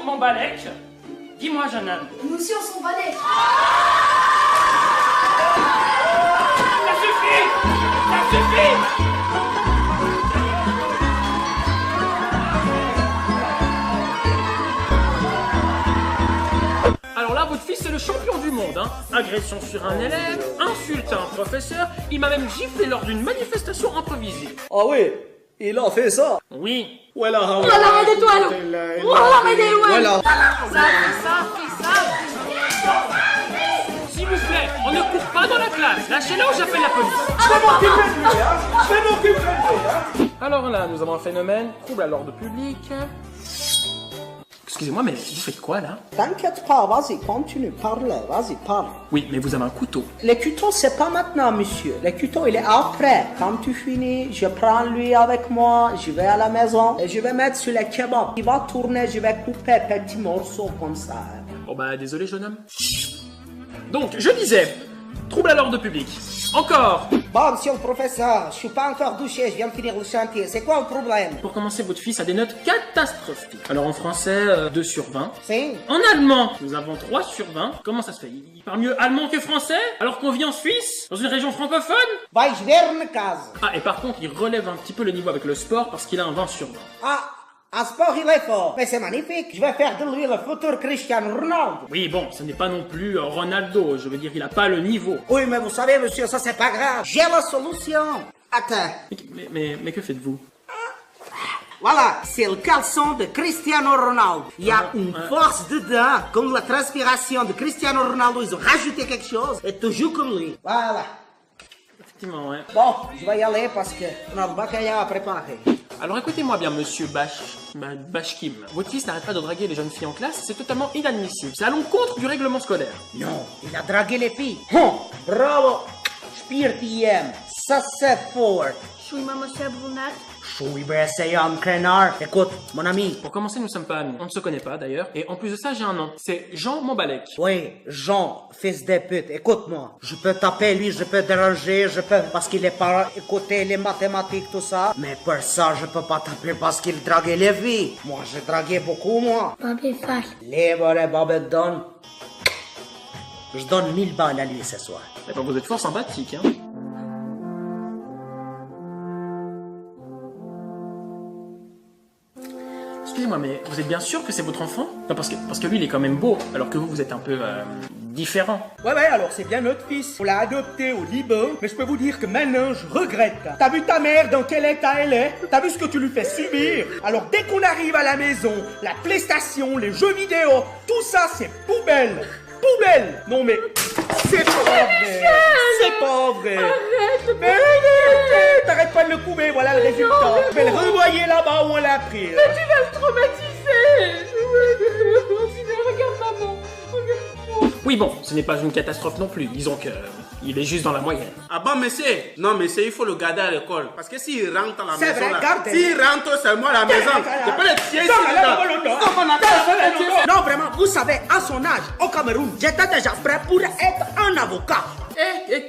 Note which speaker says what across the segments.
Speaker 1: Monbalek. Dis-moi, jeune homme.
Speaker 2: Nous aussi on s'en balèque.
Speaker 1: Ça suffit! Ça suffit! Alors là, votre fils c'est le champion du monde, hein. Agression sur un élève, insulte à un professeur, il m'a même giflé lors d'une manifestation improvisée.
Speaker 3: Ah oui, il a fait ça.
Speaker 1: Oui.
Speaker 3: Voilà.
Speaker 2: Voilà, arrête-toi, voilà,
Speaker 3: Voilà.
Speaker 1: S'il vous plaît, on ne court pas dans la classe. Lâchez-le ou j'appelle la police.
Speaker 3: Je vais m'occuper de lui, hein.
Speaker 1: Alors là, nous avons un phénomène, trouble à l'ordre public. Excusez-moi, mais vous faites quoi là?
Speaker 4: T'inquiète pas, vas-y, continue, parle, vas-y, parle.
Speaker 1: Oui, mais vous avez un couteau.
Speaker 4: Le couteau, c'est pas maintenant, monsieur. Le couteau, il est après. Quand tu finis, je prends lui avec moi, je vais à la maison et je vais mettre sur le kebab. Il va tourner, je vais couper petits morceaux comme ça.
Speaker 1: Bon bah, désolé, jeune homme. Donc, je disais, trouble à l'ordre public. Encore.
Speaker 4: Bon, monsieur le professeur, je suis pas encore douché, je viens de finir le chantier. C'est quoi le problème?
Speaker 1: Pour commencer, votre fils a des notes catastrophiques. Alors en français, 2 sur 20.
Speaker 4: Si?
Speaker 1: En allemand, nous avons 3 sur 20. Comment ça se fait? Il parle mieux allemand que français? Alors qu'on vit en Suisse? Dans une région francophone?
Speaker 4: Vai ver na casa.
Speaker 1: Ah, et par contre, il relève un petit peu le niveau avec le sport parce qu'il a un 20 sur 20.
Speaker 4: Ah, à sport, il est fort. Mais c'est magnifique. Je vais faire de lui le futur Cristiano Ronaldo.
Speaker 1: Oui, bon, ce n'est pas non plus Ronaldo. Je veux dire, il a pas le niveau.
Speaker 4: Oui, mais vous savez, monsieur, ça c'est pas grave. J'ai la solution. Attends.
Speaker 1: Mais que faites-vous?
Speaker 4: Voilà, c'est le caleçon de Cristiano Ronaldo. Il y a une force dedans, comme la transpiration de Cristiano Ronaldo. Ils ont rajouté quelque chose et tu joues comme lui. Voilà.
Speaker 1: Effectivement, ouais.
Speaker 4: Bon, je vais y aller parce que on a le bacalhau à préparer.
Speaker 1: Alors écoutez-moi bien, monsieur Bashkim. Votre fils n'arrête pas de draguer les jeunes filles en classe, c'est totalement inadmissible. C'est à l'encontre du règlement scolaire.
Speaker 4: Non, il a dragué les filles. Bravo. Spirtiem. Ça c'est fort.
Speaker 2: Suis maman c'est brunette.
Speaker 4: Choui essayer un canard. Écoute, mon ami.
Speaker 1: Pour commencer, nous sommes pas amis. On ne se connaît pas d'ailleurs. Et en plus de ça, j'ai un nom. C'est Jean Monbalek.
Speaker 4: Oui, Jean, fils de pute, écoute-moi. Je peux taper lui, je peux déranger, je peux... Parce qu'il est pas écouté les mathématiques, tout ça. Mais pour ça, je peux pas taper parce qu'il draguait les filles. Moi, j'ai dragué beaucoup, moi.
Speaker 2: Bobby Fall.
Speaker 4: Les volets, Bobby donne. Je donne 1000 balles à lui ce soir.
Speaker 1: Eh ben, vous êtes fort sympathique, hein. Excusez-moi, mais vous êtes bien sûr que c'est votre enfant? Non, parce que lui, il est quand même beau, alors que vous êtes un peu différent.
Speaker 3: Ouais, alors c'est bien notre fils. On l'a adopté au Liban, mais je peux vous dire que maintenant, je regrette. T'as vu ta mère dans quel état elle est? T'as vu ce que tu lui fais subir? Alors dès qu'on arrive à la maison, la PlayStation, les jeux vidéo, tout ça, c'est poubelle. Poubelle! Non mais, c'est pas vrai. C'est pas vrai.
Speaker 2: Arrête,
Speaker 3: Mais t'arrêtes pas de le couper, voilà le résultat. Je vais le renvoyer là-bas où on l'a pris.
Speaker 2: tu vas le traumatiser. Regarde maman. Regarde.
Speaker 1: Oui, bon, ce n'est pas une catastrophe non plus. Disons que il est juste dans la moyenne.
Speaker 5: Ah bon, monsieur? Non, monsieur, il faut le garder à l'école. Parce que s'il rentre à la
Speaker 4: C'est
Speaker 5: maison,
Speaker 4: vrai,
Speaker 5: là,
Speaker 4: gardez.
Speaker 5: s'il rentre seulement à la maison, je peux le tirer
Speaker 3: Non,
Speaker 5: ici,
Speaker 3: là,
Speaker 5: là.
Speaker 3: non, non, non.
Speaker 5: Stop, on attend.
Speaker 4: Non, vraiment, vous savez, à son âge, au Cameroun, j'étais déjà prêt pour être un avocat.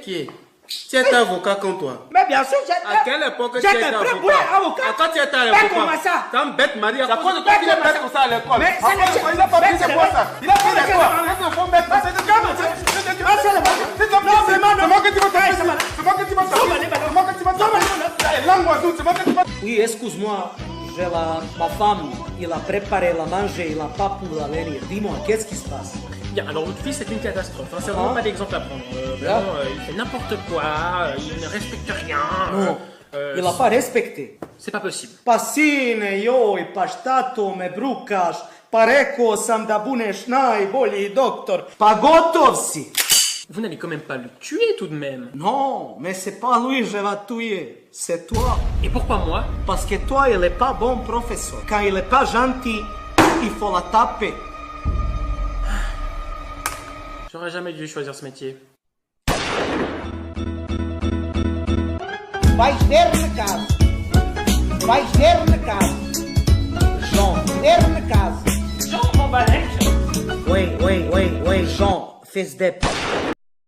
Speaker 5: Qui est? Tu es avocat comme toi.
Speaker 4: Mais bien sûr,
Speaker 5: À quelle époque tu
Speaker 4: j'étais
Speaker 5: étais
Speaker 4: prêt pour être
Speaker 5: avocat?
Speaker 4: avocat.
Speaker 5: À quand tu étais
Speaker 4: Mais
Speaker 5: avocat?
Speaker 4: comment ça?
Speaker 5: Quand bête Marie, à cause de toi
Speaker 4: Mais
Speaker 5: qu'il est
Speaker 4: comment
Speaker 5: bête
Speaker 4: ça?
Speaker 5: pour ça à l'école.
Speaker 4: Mais
Speaker 5: À cause de toi, il a pas pris ses points, ça. Il a pris les points. Il faut mettre ça. C'est moi que tu vas taper. C'est moi que tu vas taper. C'est moi que tu vas taper. Langue oiseau, c'est moi que tu vas taper.
Speaker 4: Oui, excuse-moi, ma femme, il a préparé la manger, il a pas pu la venir. Dis-moi, qu'est-ce qui se passe?
Speaker 1: Bien, alors votre fils c'est une catastrophe, hein. C'est vraiment pas d'exemple à prendre. Vraiment, il fait n'importe quoi, il ne respecte rien.
Speaker 4: Non, il a pas respecté.
Speaker 1: C'est pas possible.
Speaker 3: Pa sine joj, pa šta to me brukaš? Pa rekao sam da buneš najbolji doktor. Pa gotov si.
Speaker 1: Vous n'allez quand même pas le tuer tout de même.
Speaker 3: Non, mais c'est pas lui je vais tuer, c'est toi.
Speaker 1: Et pourquoi moi?
Speaker 3: Parce que toi, il est pas bon professeur. Quand il est pas gentil, il faut la taper.
Speaker 1: J'aurais jamais dû choisir ce métier.
Speaker 4: Vais ver na casa. Vais ver na casa. Jean, ver na casa.
Speaker 1: Jean Monbalek.
Speaker 4: Oui, Jean, fils de...